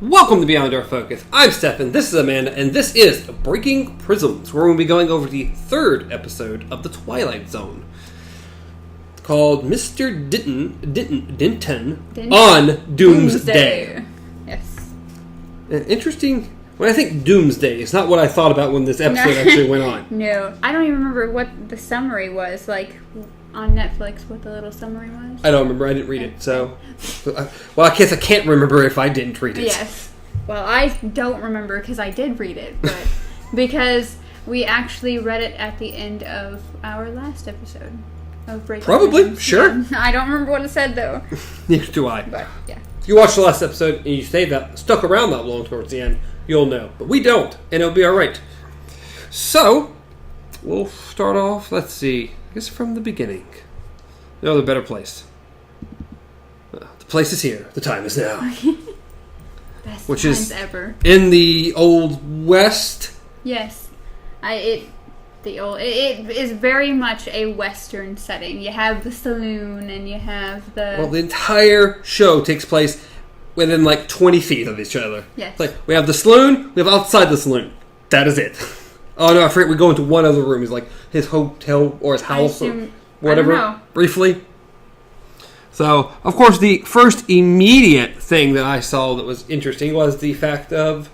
Welcome to Beyond Our Focus. I'm Stefan, this is Amanda, and this is Breaking Prisms, where we'll be going over the third episode of the Twilight Zone, called Mr. Denton on Doomsday. Yes. Interesting. When I think Doomsday, it's not what I thought about when this episode actually went on. No, I don't even remember what the summary was, like, on Netflix, what the little summary was. I don't remember, I didn't read it, so... Well, I guess I can't remember if I didn't read it. Yes. Well, I don't remember because I did read it, but because we actually read it at the end of our last episode of Breaking Probably, Prisms. sure. Yeah. I don't remember what it said, though. Neither do I. But, yeah. If you watched the last episode and you stuck around that long towards the end, you'll know. But we don't, and it'll be alright. So, we'll start off, let's see, I guess from the beginning. No, the better place. The place is here. The time is now. Best Which times is ever. In the Old West. Yes. It is very much a Western setting. You have the saloon and you have the... Well, the entire show takes place within like 20 feet of each other. Yes. Like, we have the saloon, we have outside the saloon. That is it. Oh no, I forget, we go into one other room. It's like his hotel or his house or whatever. I don't know. Briefly. So, of course, the first immediate thing that I saw that was interesting was the fact of,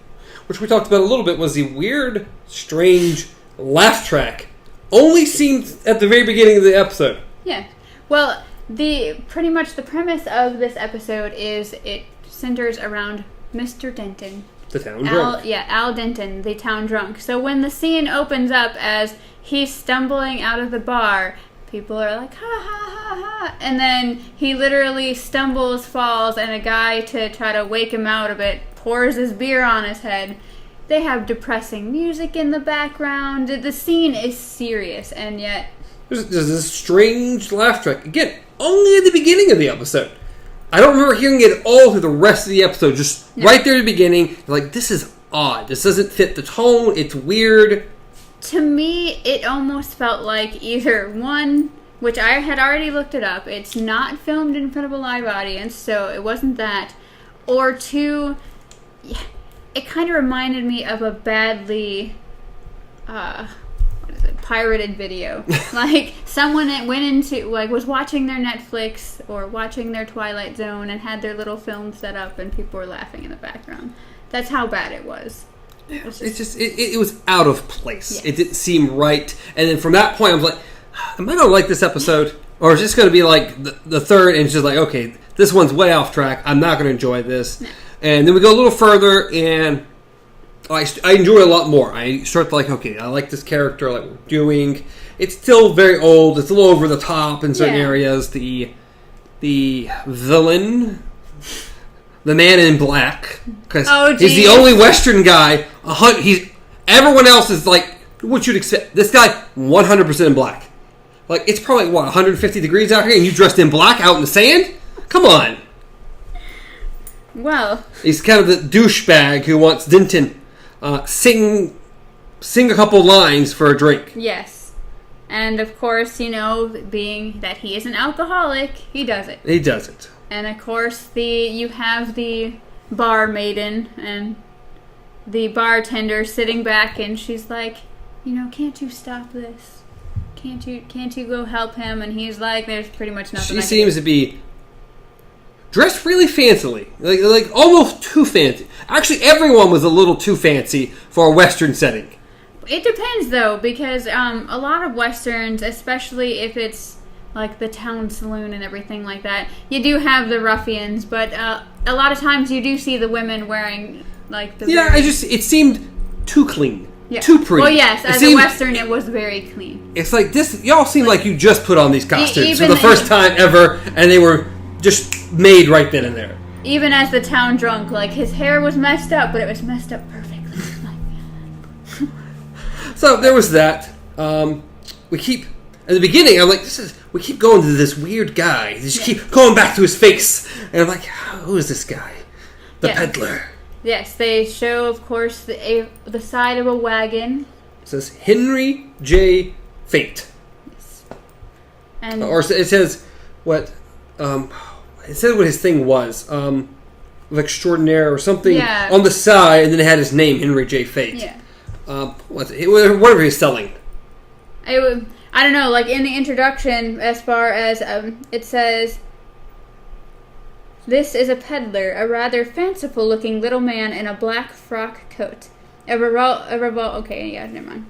which we talked about a little bit, was the weird, strange laugh track. Only seen at the very beginning of the episode. Yeah. Well, pretty much the premise of this episode is it centers around Mr. Denton. The town drunk. Al Denton, the town drunk. So when the scene opens up as he's stumbling out of the bar, people are like, ha ha ha ha. And then he literally stumbles, falls, and a guy, to try to wake him out of it, pours his beer on his head. They have depressing music in the background. The scene is serious, and yet... There's this strange laugh track. Again, only at the beginning of the episode. I don't remember hearing it all through the rest of the episode. Just right there at the beginning. Like, this is odd. This doesn't fit the tone. It's weird. To me, it almost felt like either one, which I had already looked it up, it's not filmed in front of a live audience, so it wasn't that. Or two, it kind of reminded me of a badly... pirated video. Like, someone that went into, like, was watching their Netflix or watching their Twilight Zone and had their little film set up and people were laughing in the background. That's how bad it was. It was out of place. Yes. It didn't seem right. And then from that point, I was like, am I going to like this episode? Or is this going to be like the third and it's just like, okay, this one's way off track. I'm not going to enjoy this. No. And then we go a little further and... I enjoy it a lot more. I start to like, okay, I like this character, I like what we're doing. It's still very old. It's a little over the top in certain areas. The villain, the man in black, because he's the only Western guy. Everyone else is like what you'd expect. This guy, 100% in black. Like, it's probably, 150 degrees out here, and you dressed in black out in the sand? Come on. Well, he's kind of the douchebag who wants Denton sing a couple lines for a drink. Yes. And of course, being that he is an alcoholic, he does it. He does it. And of course, you have the bar maiden and the bartender sitting back, and she's like, can't you stop this? Can't you go help him? And he's like, there's pretty much nothing. She seems to be dressed really fancily, like almost too fancy. Actually, everyone was a little too fancy for a Western setting. It depends, though, because a lot of Westerns, especially if it's like the town saloon and everything like that, you do have the ruffians, but a lot of times you do see the women wearing like the... Yeah, it seemed too clean, yeah. Too pretty. Well, yes, as a Western, it was very clean. It's like this. Y'all seem like you just put on these costumes for the first time ever, and they were just made right then and there. Even as the town drunk, like, his hair was messed up, but it was messed up perfectly. So there was that. We keep at the beginning. I'm like, we keep going to this weird guy. They just keep going back to his face, and I'm like, who is this guy? The peddler. Yes, they show, of course, the side of a wagon. It says Henry J. Fate. Yes. And or it says what? It said what his thing was. extraordinaire or something Yeah. on the side, and then it had his name, Henry J. Fate. Yeah. Whatever he's selling. I don't know, like in the introduction, as far as it says, this is a peddler, a rather fanciful-looking little man in a black frock coat. Okay, yeah, never mind.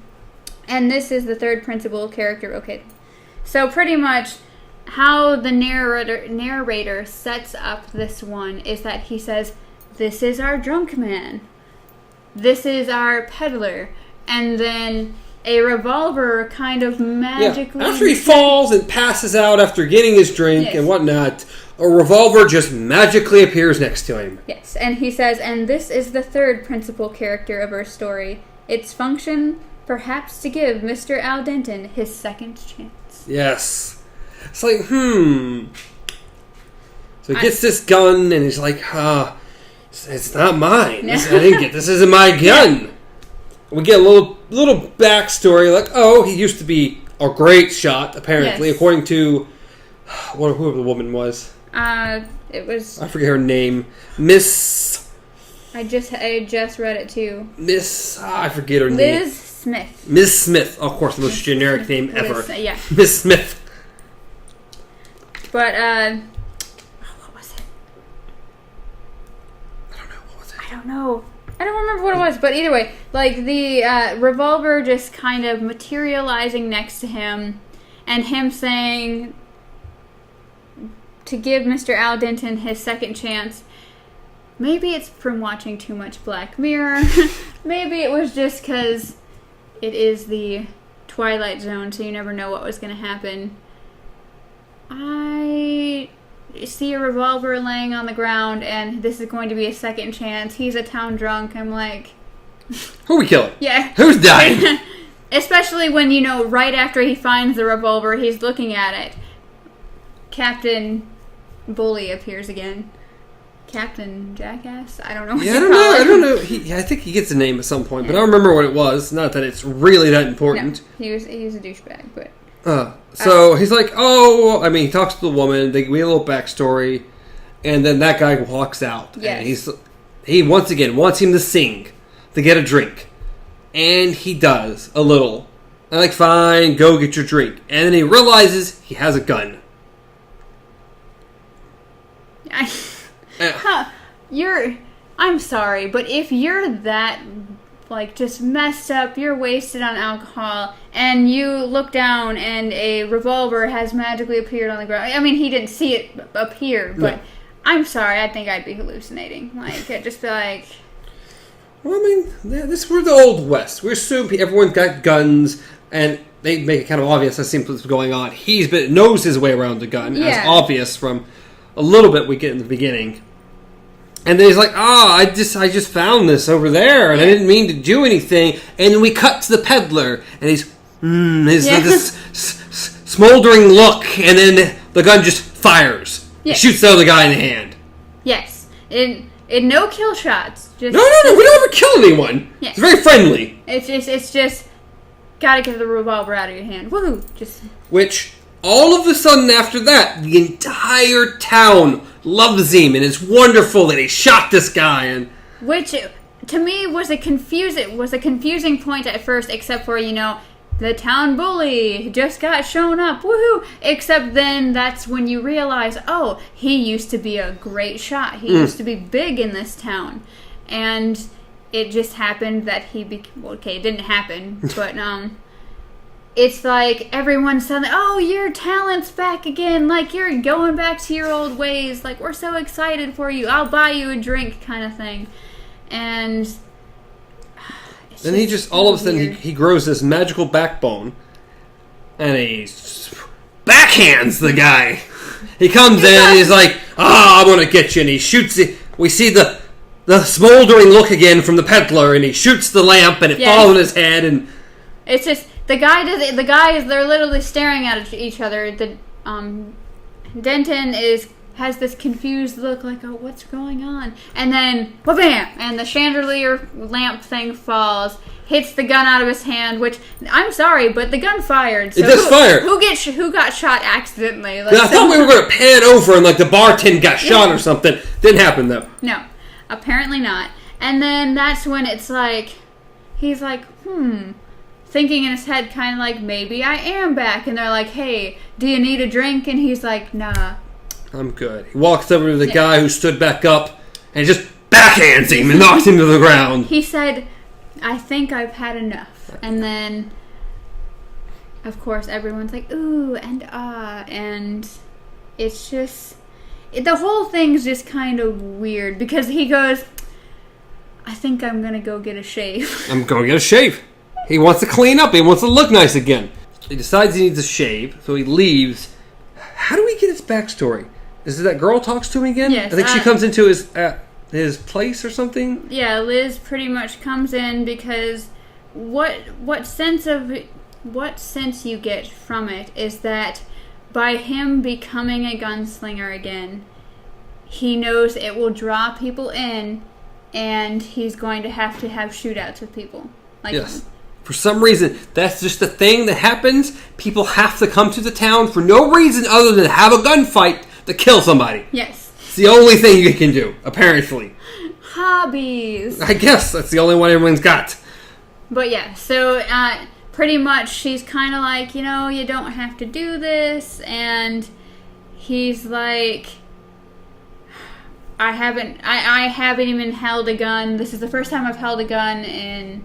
And this is the third principal character. Okay, so pretty much how the narrator sets up this one is that he says, "This is our drunk man. This is our peddler," and then a revolver kind of magically... Yeah. After he falls and passes out after getting his drink and whatnot, a revolver just magically appears next to him. Yes, and he says, and this is the third principal character of our story. Its function, perhaps to give Mr. Al Denton his second chance. Yes. It's like, So he gets this gun, and he's like, it's not mine. I didn't get this. Isn't my gun. We get a little backstory, like, he used to be a great shot, apparently, according to whoever the woman was. It was... I forget her name. Miss... I just read it, too. Miss... I forget her name. Liz Smith. Miss Smith. Of course, the most generic name ever. Yeah. Miss Smith. But, what was it? I don't know. What was it? I don't know. I don't remember what it was, but either way, like the revolver just kind of materializing next to him, and him saying to give Mr. Al Denton his second chance. Maybe it's from watching too much Black Mirror. Maybe it was just because it is the Twilight Zone, so you never know what was going to happen. I see a revolver laying on the ground, and this is going to be a second chance. He's a town drunk. I'm like... Who are we killing? Yeah. Who's dying? Especially when, right after he finds the revolver, he's looking at it. Captain Bully appears again. Captain Jackass? I don't know what I don't know. I think he gets a name at some point, but I don't remember what it was. Not that it's really that important. No, he was a douchebag, but... So he's like, he talks to the woman. We get a little backstory, and then that guy walks out. Yes. And he once again wants him to sing, to get a drink, and he does a little. I'm like, fine, go get your drink, and then he realizes he has a gun. I'm sorry, but if you're that, just messed up, you're wasted on alcohol, and you look down and a revolver has magically appeared on the ground. I mean, he didn't see it appear, but I'm sorry, I think I'd be hallucinating. I'd just be like... Well, we're the Old West. We assume everyone's got guns, and they make it kind of obvious that seems what's going on. Knows his way around the gun, as obvious from a little bit we get in the beginning. And then he's like, I just found this over there, and I didn't mean to do anything. And then we cut to the peddler, and he's this smoldering look, and then the gun just fires. He shoots the other guy in the hand. Yes. In no kill shots. Just, no, we don't ever kill anyone. It's very friendly. It's just, gotta get the revolver out of your hand. Woohoo! Which, all of a sudden after that, the entire town loves Zeeman. It's wonderful that he shot this guy. Which, to me, was a confusing point at first, except for, the town bully just got shown up. Woohoo! Except then that's when you realize, he used to be a great shot. He used to be big in this town. And it just happened that it didn't happen, but, it's like everyone suddenly, your talent's back again. You're going back to your old ways. We're so excited for you. I'll buy you a drink kind of thing. And then he just, all of a sudden, he grows this magical backbone. And he backhands the guy. He comes in and he's like, I'm going to get you. And he shoots it. We see the smoldering look again from the peddler. And he shoots the lamp and it falls on his head. And it's just... The guys, they're literally staring at each other. Denton has this confused look what's going on? And then, bam! And the chandelier lamp thing falls, hits the gun out of his hand, which, I'm sorry, but the gun fired. So it does fire. Who got shot accidentally? I thought we were going to pan over and the bartender got shot or something. Didn't happen, though. No. Apparently not. And then that's when it's like, he's like, thinking in his head kind of like, maybe I am back. And they're like, hey, do you need a drink? And he's like, nah. I'm good. He walks over to the guy who stood back up and just backhands him and knocks him to the ground. He said, I think I've had enough. And then, of course, everyone's like, ooh, and ah. And it's just, the whole thing's just kind of weird because he goes, I think I'm going to go get a shave. I'm going to get a shave. He wants to clean up. He wants to look nice again. He decides he needs a shave, so he leaves. How do we get his backstory? Is it that girl talks to him again? Yes. I think she comes into his place or something. Yeah, Liz pretty much comes in because what sense you get from it is that by him becoming a gunslinger again, he knows it will draw people in, and he's going to have shootouts with people. Yes. For some reason, that's just the thing that happens. People have to come to the town for no reason other than have a gunfight to kill somebody. Yes. It's the only thing you can do, apparently. Hobbies. I guess that's the only one everyone's got. But yeah, so pretty much she's kind of like, you don't have to do this. And he's like, I haven't even held a gun. This is the first time I've held a gun in,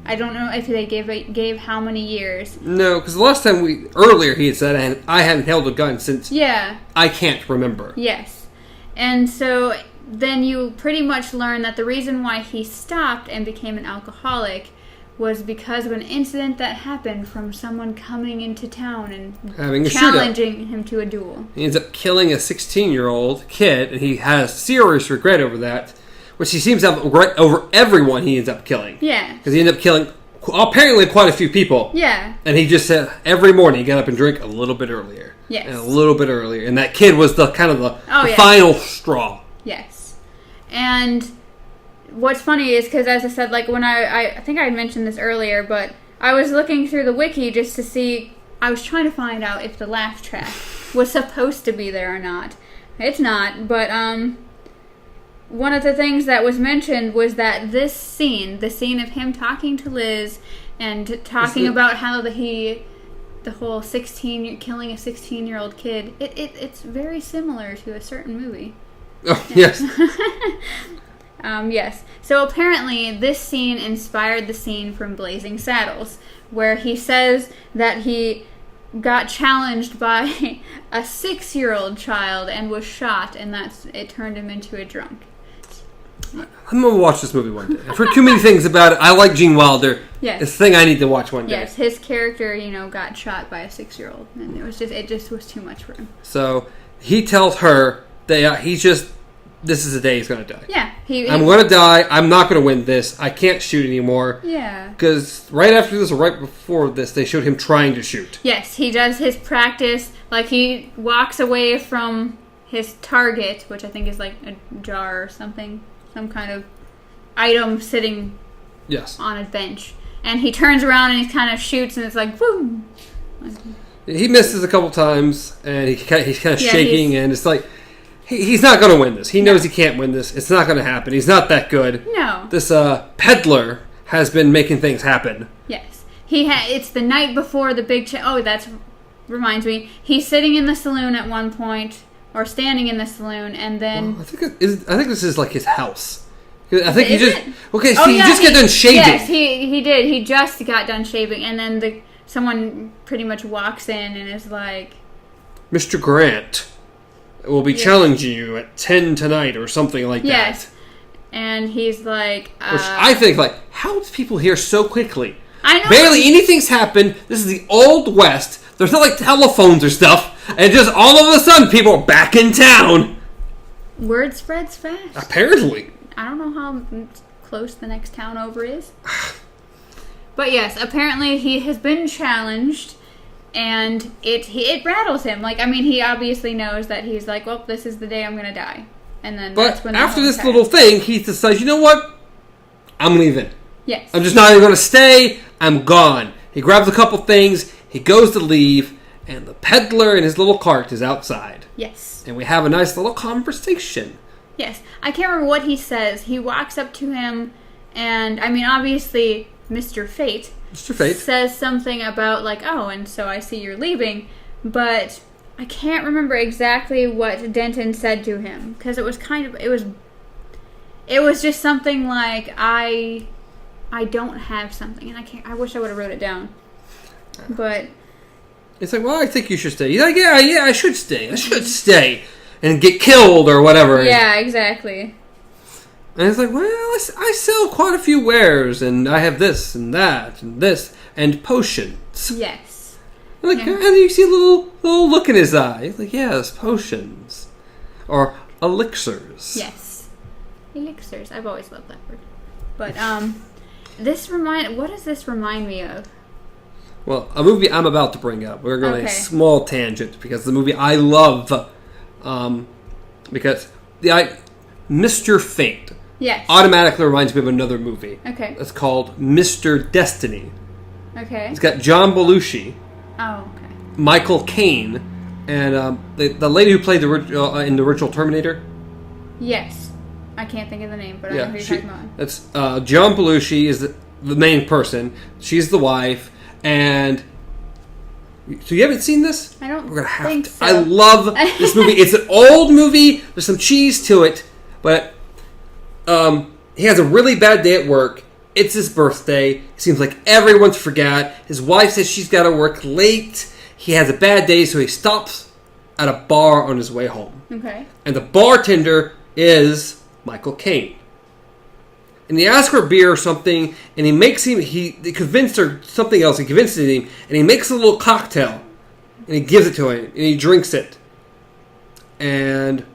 I don't know if they gave how many years. No, because the last time earlier he had said I hadn't held a gun since I can't remember. Yes. And so then you pretty much learn that the reason why he stopped and became an alcoholic was because of an incident that happened from someone coming into town and having challenging him to a duel. He ends up killing a 16-year-old kid, and he has serious regret over that. Which he seems to have regret over everyone he ends up killing. Yeah. Because he ended up killing apparently quite a few people. Yeah. And he just said every morning he got up and drank a little bit earlier. Yes. And a little bit earlier. And that kid was the final straw. Yes. And what's funny is because, as I said, like when I think I had mentioned this earlier, but I was looking through the wiki just to see, I was trying to find out if the laugh track was supposed to be there or not. It's not, but one of the things that was mentioned was that this scene, the scene of him talking to Liz and talking about how the whole killing a 16-year-old kid, it's very similar to a certain movie. Oh, yes. Yes. So apparently this scene inspired the scene from Blazing Saddles, where he says that he got challenged by a 6-year-old child and was shot, and it turned him into a drunk. I'm going to watch this movie one day. I've heard too many things about it. I like Gene Wilder. Yes. It's a thing I need to watch one day. Yes, his character, got shot by a 6-year-old, and it just was too much for him. So he tells her that this is the day he's going to die. Yeah. I'm going to die. I'm not going to win this. I can't shoot anymore. Yeah. Because right after this or right before this, they showed him trying to shoot. Yes, he does his practice. Like, he walks away from his target, which I think is like a jar or something. Some kind of item sitting on a bench. And he turns around and he kind of shoots and it's like, boom. He misses a couple times and he's kind of shaking and it's like, he's not going to win this. He knows he can't win this. It's not going to happen. He's not that good. No. This peddler has been making things happen. Yes. It's the night before the big... that reminds me. He's sitting in the saloon at one point... Or standing in the saloon, and then... Well, I think this is like his house. I think he just... It? Okay, so he just got done shaving. Yes, he did. He just got done shaving, and then someone pretty much walks in and is like... Mr. Grant will be challenging you at 10 tonight, or something like that. Yes. And he's like... Which I think, how do people hear so quickly? I know. Barely anything's happened. This is the Old West. There's not telephones or stuff. And just all of a sudden, people are back in town. Word spreads fast. Apparently. I don't know how close the next town over is. But yes, apparently he has been challenged, and it rattles him. He obviously knows that he's like, well, this is the day I'm going to die. And then that's when after this little thing, he decides, you know what? I'm leaving. Yes. I'm just not even going to stay. I'm gone. He grabs a couple things. He goes to leave. And the peddler in his little cart is outside. Yes. And we have a nice little conversation Yes. I can't remember what he says. He walks up to him, and, I mean, obviously, Mr. Fate. Mr. Fate says something about, like, oh, and so I see you're leaving. But I can't remember exactly what Denton said to him. Because it was it was just something like, I don't have something. And I wish I would have wrote it down. But it's like, well, I think you should stay. He's like, yeah, I should stay. I should stay. And get killed or whatever. Yeah, exactly. And it's like, well, I sell quite a few wares, and I have this and that and this and potions. Yes. And you see a little look in his eye. He's like, yes, potions. Or elixirs. Yes. Elixirs. I've always loved that word. But, what does this remind me of? Well, a movie I'm about to bring up. We're going on a small tangent because the movie I love, because Mr. Fate automatically reminds me of another movie. Okay. It's called Mr. Destiny. Okay. It's got John Belushi. Oh, okay. Michael Caine, and the lady who played in the original Terminator. Yes. I can't think of the name, but I know who you're talking about. That's John Belushi is the main person. She's the wife, and so you haven't seen this? I don't We're gonna have think to. so. I love this movie. It's an old movie. There's some cheese to it, but he has a really bad day at work. It's his birthday. It seems like everyone's forgot. His wife says she's got to work late. He has a bad day, so he stops at a bar on his way home. Okay. And the bartender is Michael Caine. And he asks for a beer or something, and he convinced her something else. He convinces him, and he makes a little cocktail, and he gives it to him, and he drinks it. And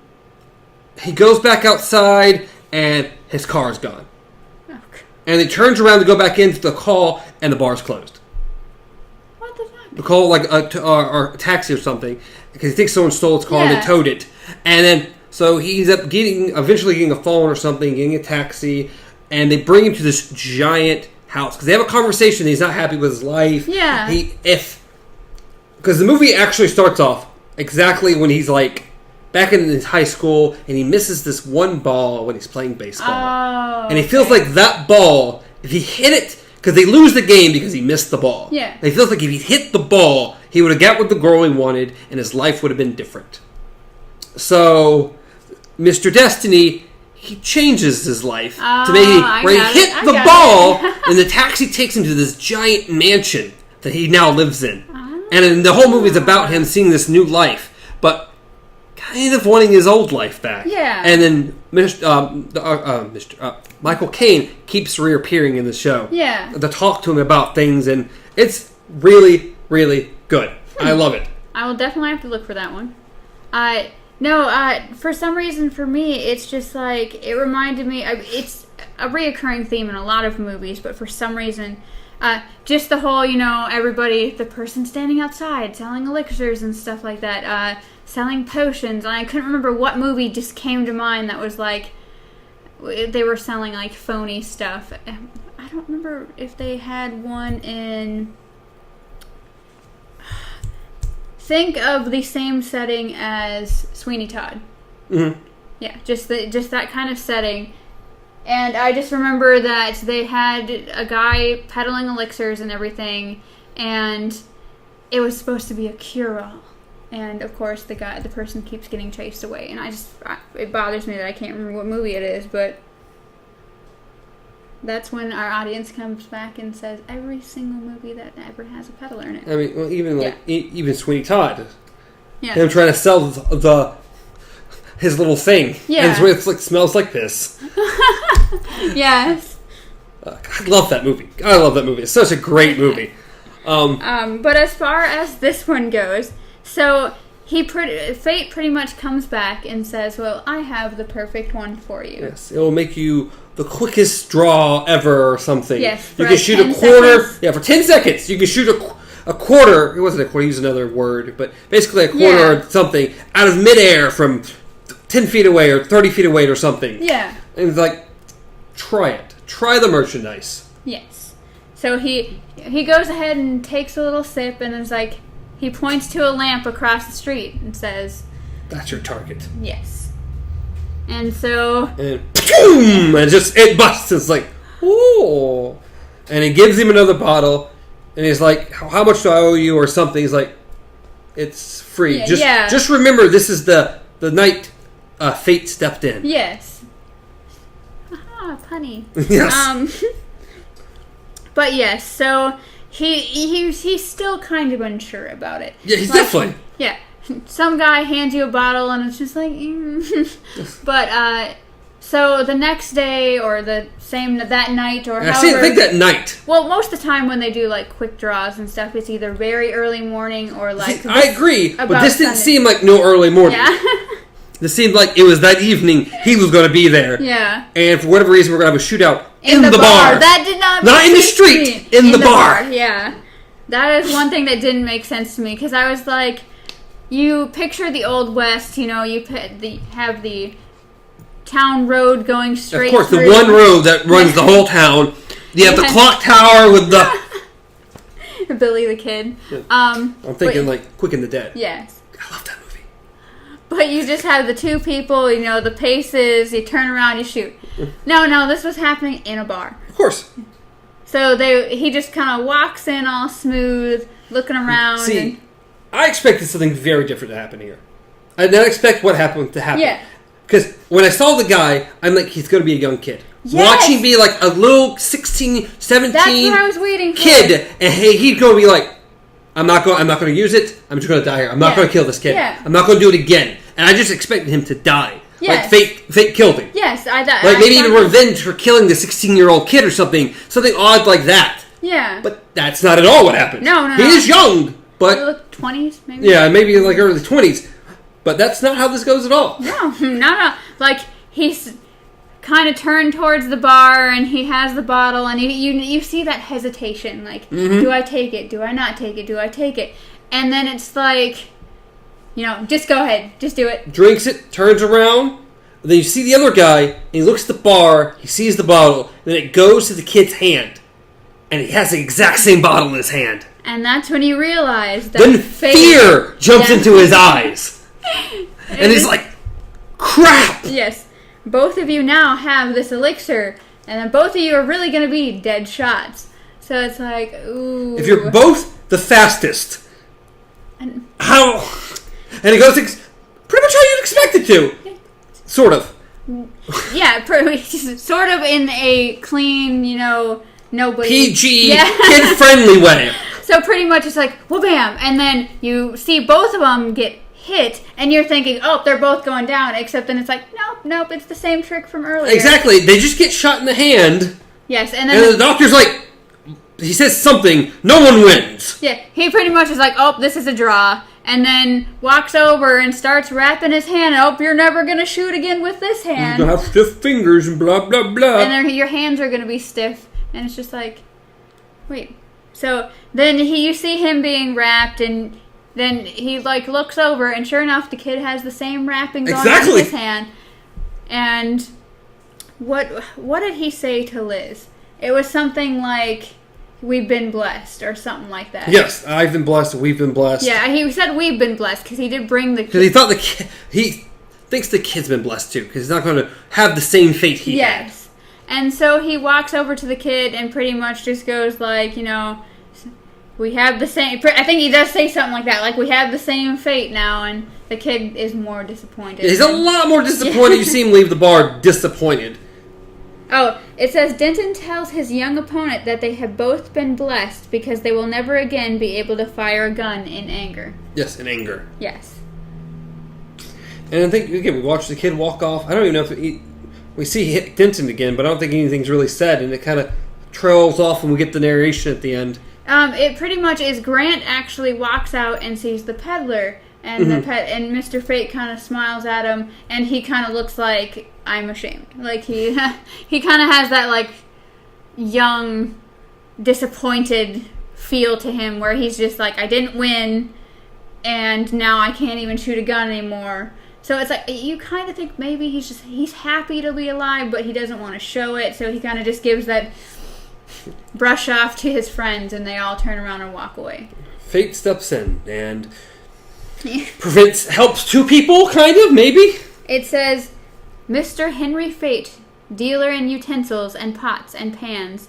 he goes back outside, and his car is gone. Okay. And he turns around to go back into the call, and the bar's closed. What the fuck? The call, like or a taxi or something, because he thinks someone stole his car and they towed it. And then, so he ends up eventually getting a phone or something, getting a taxi. And they bring him to this giant house because they have a conversation. He's not happy with his life. Yeah. Because the movie actually starts off exactly when he's like back in his high school, and he misses this one ball when he's playing baseball. Oh. And he feels like that ball, if he hit it, because they lose the game because he missed the ball. Yeah. And he feels like if he hit the ball, he would have got what the girl he wanted, and his life would have been different. So, Mr. Destiny, he changes his life to make where he hit the ball, and the taxi takes him to this giant mansion that he now lives in. And then the whole movie is about him seeing this new life, but kind of wanting his old life back. Yeah. And then Michael Caine keeps reappearing in the show. Yeah. To talk to him about things, and it's really, really good. I love it. I will definitely have to look for that one. For some reason for me, it's just like, it reminded me, it's a reoccurring theme in a lot of movies, but for some reason, just the whole, the person standing outside selling elixirs and stuff like that, selling potions, and I couldn't remember what movie just came to mind that was like, they were selling like phony stuff. I don't remember if they had one in... Think of the same setting as Sweeney Todd. Mm-hmm. Yeah, just that kind of setting. And I just remember that they had a guy peddling elixirs and everything, and it was supposed to be a cure-all. And of course, the person keeps getting chased away. And it bothers me that I can't remember what movie it is, but that's when our audience comes back and says every single movie that ever has a peddler in it. I mean, well, even Sweeney Todd. Yeah. Him trying to sell his little thing. Yeah. And it's like smells like piss. Yes. I love that movie. It's such a great movie. But as far as this one goes, so Fate pretty much comes back and says, "Well, I have the perfect one for you." Yes, it will make you the quickest draw ever or something. Yes, you can shoot a quarter. Seconds. Yeah, for 10 seconds, you can shoot a quarter. It wasn't a quarter. Use another word, but basically a quarter or something out of midair from 10 feet away or 30 feet away or something. Yeah, and it's like, try it. Try the merchandise. Yes. So he goes ahead and takes a little sip, and it's like he points to a lamp across the street and says, "That's your target." Yes. And so... And boom! And it busts. It's like, ooh. And he gives him another bottle. And he's like, how much do I owe you or something? He's like, it's free. Just remember, this is the night fate stepped in. Yes. Aha, punny. Yes. But yes, so he's still kind of unsure about it. Yeah, he's definitely. Yeah. Some guy hands you a bottle and it's just like... But, so the next day or that night or however... I think that night. Well, most of the time when they do, like, quick draws and stuff, it's either very early morning or, like... I agree, but this didn't Sunday. seem like no early morning. Yeah. This seemed like it was that evening he was going to be there. Yeah. And for whatever reason, we're going to have a shootout in the bar. bar. That did not Not in the street, in the bar. Yeah. That is one thing that didn't make sense to me, because I was like, you picture the Old West, you have the town road going straight through. Of course, the one road that runs the whole town. You have the clock tower with the... Billy the Kid. Yeah. I'm thinking, Quick and the Dead. Yes. I love that movie. But you just have the two people, the paces, you turn around, you shoot. No, this was happening in a bar. Of course. So he just kind of walks in all smooth, looking around. See, I expected something very different to happen here. I did not expect what happened to happen. Yeah. Because when I saw the guy, I'm like, he's going to be a young kid. Yes. Watching be like a little 16, 17 That's what I was waiting for. Kid, and he's going to be like, I'm not going to use it. I'm just going to die here. I'm not going to kill this kid. Yeah. I'm not going to do it again. And I just expected him to die. Yes. Like fate killed him. Yes, I thought. Like maybe even revenge for killing the 16-year-old kid or something odd like that. Yeah. But that's not at all what happened. No. He is young, but 20s maybe. Yeah, maybe like early 20s. But that's not how this goes at all. No, not. Like he's kind of turned towards the bar and he has the bottle and you see that hesitation. Like, do I take it? Do I not take it? Do I take it? And then it's like, just go ahead. Just do it. Drinks it, turns around. Then you see the other guy, and he looks at the bar, he sees the bottle, and then it goes to the kid's hand. And he has the exact same bottle in his hand. And that's when you realize that then fear jumps into his eyes. And he's like, crap! Yes. Both of you now have this elixir, and then both of you are really going to be dead shots. So it's like, ooh. If you're both the fastest, how... And it goes pretty much how you'd expect it to. Sort of. Yeah, sort of in a clean, nobody... PG, kid-friendly way. So pretty much it's like, well, bam, and then you see both of them get hit, and you're thinking, oh, they're both going down, except then it's like, nope, it's the same trick from earlier. Exactly, they just get shot in the hand. Yes, and then... And the doctor's like, he says something, no one wins. Yeah, he pretty much is like, oh, this is a draw. And then walks over and starts wrapping his hand. Oh, you're never going to shoot again with this hand. You're going to have stiff fingers and blah, blah, blah. And your hands are going to be stiff. And it's just like, wait. So then you see him being wrapped, and then he looks over, and sure enough, the kid has the same wrapping going on in his hand. And what did he say to Liz? It was something like, we've been blessed, or something like that. Yes, I've been blessed, we've been blessed. Yeah, he said we've been blessed, because he did bring the kid. Because he thought he thinks the kid's been blessed too, because he's not going to have the same fate he had. Yes. And so he walks over to the kid and pretty much just goes like, we have the same... I think he does say something like that, like, we have the same fate now, and the kid is more disappointed. Yeah, he's a lot more disappointed. You see him leave the bar disappointed. Oh, it says, Denton tells his young opponent that they have both been blessed because they will never again be able to fire a gun in anger. Yes, in anger. Yes. And I think, again, we watch the kid walk off. I don't even know if we see Denton again, but I don't think anything's really said, and it kind of trails off when we get the narration at the end. It pretty much is Grant actually walks out and sees the peddler, and and Mr. Fate kind of smiles at him, and he kind of looks like, I'm ashamed. Like, he kind of has that, like, young, disappointed feel to him, where he's just like, I didn't win, and now I can't even shoot a gun anymore. So it's like, you kind of think maybe he's happy to be alive, but he doesn't want to show it, so he kind of just gives that brush off to his friends, and they all turn around and walk away. Fate steps in and helps two people, kind of, maybe? It says, Mr. Henry Fate, dealer in utensils and pots and pans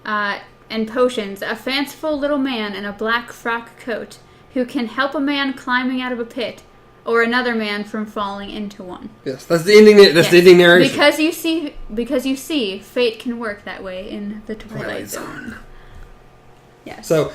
and potions, a fanciful little man in a black frock coat who can help a man climbing out of a pit or another man from falling into one. Yes, that's the ending. That's the ending narration. Because you see, fate can work that way in the Twilight Zone. Yes. So,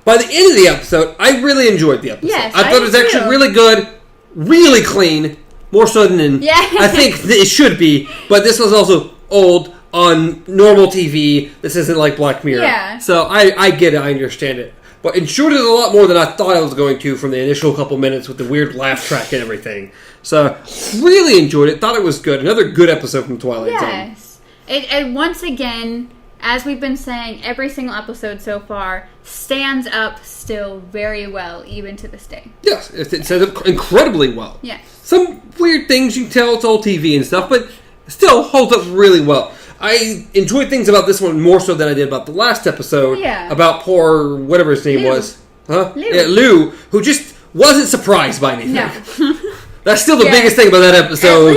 by the end of the episode, I really enjoyed the episode. Yes, I thought it was actually really good, really clean, more so than I think it should be. But this was also old on normal TV. This isn't like Black Mirror. Yeah. So I get it. I understand it. But enjoyed it a lot more than I thought I was going to from the initial couple minutes with the weird laugh track and everything. So, really enjoyed it. Thought it was good. Another good episode from Twilight Zone. Yes. And once again, as we've been saying, every single episode so far stands up still very well, even to this day. Yes, it stands up incredibly well. Yes. Some weird things you can tell it's old TV and stuff, but still holds up really well. I enjoyed things about this one more so than I did about the last episode. Yeah. About poor, whatever his name was. Huh? Lou. Yeah, Lou, who just wasn't surprised by anything. No. That's still the biggest thing about that episode.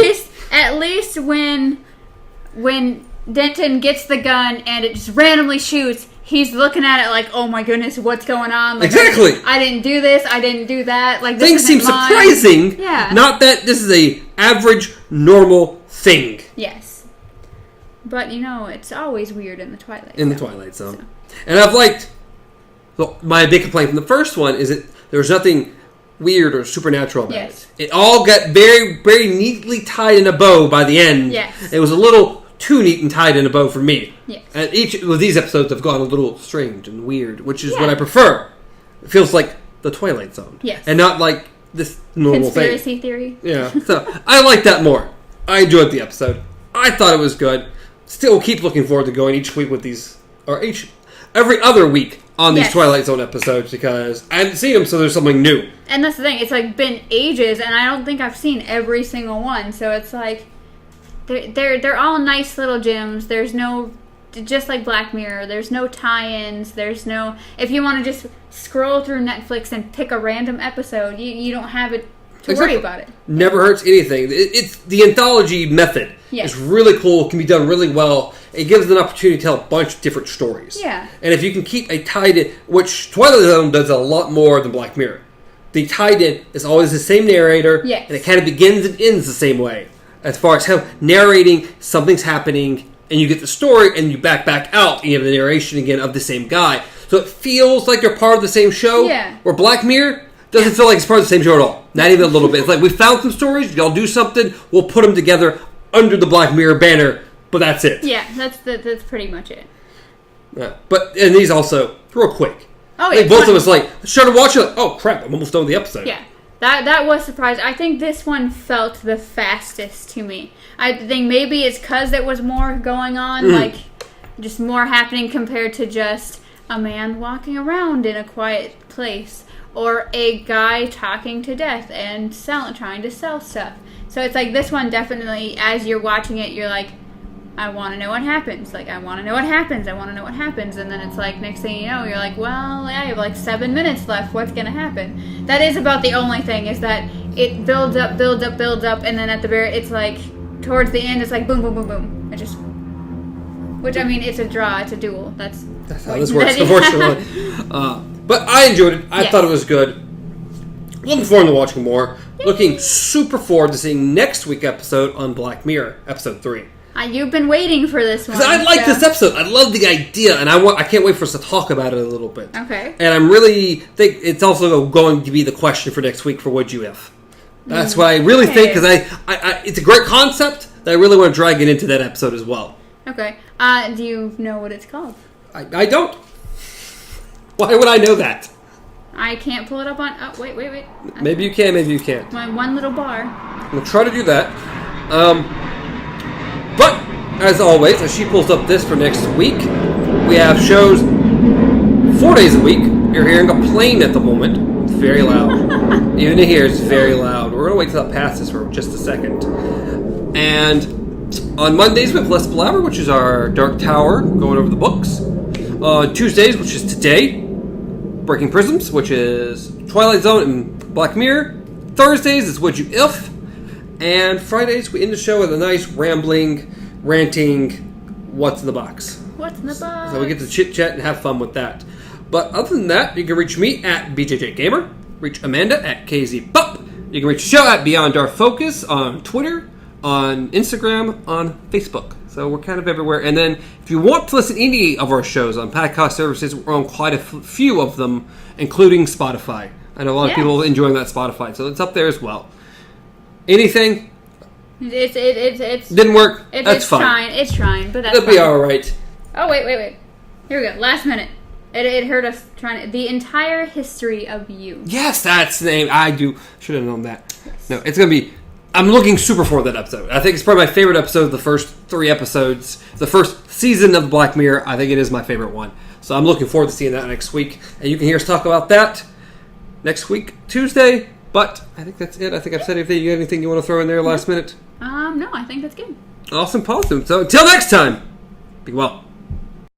At least when Denton gets the gun and it just randomly shoots, he's looking at it like, oh my goodness, what's going on? Like, exactly. I didn't do this, I didn't do that. Like, this things seem isn't mine. surprising. Yeah. Not that this is a average, normal thing. Yes. But, it's always weird in the Twilight Zone. In the Twilight Zone. So. And I've liked... So my big complaint from the first one is that there was nothing weird or supernatural about it. It all got very, very neatly tied in a bow by the end. Yes. It was a little too neat and tied in a bow for me. Yes. And each of these episodes have gone a little strange and weird, which is what I prefer. It feels like the Twilight Zone. Yes. And not like this normal Conspiracy thing. theory. Yeah. So I like that more. I enjoyed the episode. I thought it was good. Still keep looking forward to going each week with these, or every other week on these Twilight Zone episodes because I hadn't seen them, so there's something new. And that's the thing, it's like been ages, and I don't think I've seen every single one, so it's like, they're all nice little gems. There's no, just like Black Mirror, there's no tie-ins, there's no, if you want to just scroll through Netflix and pick a random episode, you don't have it to worry about it. Never hurts anything. It's the anthology method. Yes. It's really cool. It can be done really well. It gives an opportunity to tell a bunch of different stories. Yeah. And if you can keep a tied-in, which Twilight Zone does a lot more than Black Mirror. The tied-in is always the same narrator. Yes. And it kind of begins and ends the same way. As far as how narrating, something's happening, and you get the story, and you back out, and you have the narration again of the same guy. So it feels like you're part of the same show. Yeah. Where Black Mirror doesn't feel like it's part of the same show at all. Not even a little bit. It's like, we found some stories, y'all do something, we'll put them together under the Black Mirror banner, but that's it. Yeah, that's pretty much it. Yeah. And these also, real quick. Oh, I think both of us started watching, oh crap, I'm almost done with the episode. Yeah, that was surprising. I think this one felt the fastest to me. I think maybe it's because there was more going on, like just more happening compared to just a man walking around in a quiet place. Or a guy talking to death and trying to sell stuff. So it's like this one definitely, as you're watching it, you're like, I want to know what happens. Like, I want to know what happens. I want to know what happens. And then it's like, next thing you know, you're like, well, I have like 7 minutes left. What's going to happen? That is about the only thing, is that it builds up, and then at the very, it's like, towards the end, it's like, boom, boom, boom, boom. It just, which, I mean, it's a draw. It's a duel. That's how this works, unfortunately. But I enjoyed it. I thought it was good. Looking forward to watching more. Yay. Looking super forward to seeing next week's episode on Black Mirror, episode 3. You've been waiting for this one. Because I like this episode. I love the idea, and I can't wait for us to talk about it a little bit. Okay. And I'm really think it's also going to be the question for next week for Would You If. That's what I really think, because I it's a great concept that I really want to drag it into that episode as well. Okay. Do you know what it's called? I don't. Why would I know that? I can't pull it up on... Oh, wait. Maybe you can, maybe you can't. My one little bar. We'll try to do that. But, as always, as she pulls up this for next week, we have shows 4 days a week. You're hearing a plane at the moment. It's very loud. Even in here, it's very loud. We're going to wait till it passes for just a second. And on Mondays, we have Less Palaver, which is our Dark Tower, going over the books. On Tuesdays, which is today, Breaking Prisms, which is Twilight Zone and Black Mirror. Thursdays is Would You If. And Fridays, we end the show with a nice rambling, ranting, what's in the box. What's in the box? So we get to chit-chat and have fun with that. But other than that, you can reach me at BJJGamer, reach Amanda at KZPup. You can reach the show at Beyond Our Focus on Twitter, on Instagram, on Facebook. So we're kind of everywhere. And then if you want to listen to any of our shows on podcast services, we're on quite a few of them, including Spotify. I know a lot of people enjoying that Spotify, so it's up there as well. Anything? It's didn't work. That's fine. It's trying, but that's It'll be all right. Oh wait. Here we go. Last minute. It hurt us trying the entire history of you. Yes, that's the name. I should have known that. Yes. No, it's gonna be. I'm looking super forward to that episode. I think it's probably my favorite episode of the first 3 episodes. The first season of Black Mirror, I think it is my favorite one. So I'm looking forward to seeing that next week. And you can hear us talk about that next week, Tuesday. But I think that's it. I think I've said everything. You got anything you want to throw in there last minute? No, I think that's good. Awesome, positive. So until next time, be well.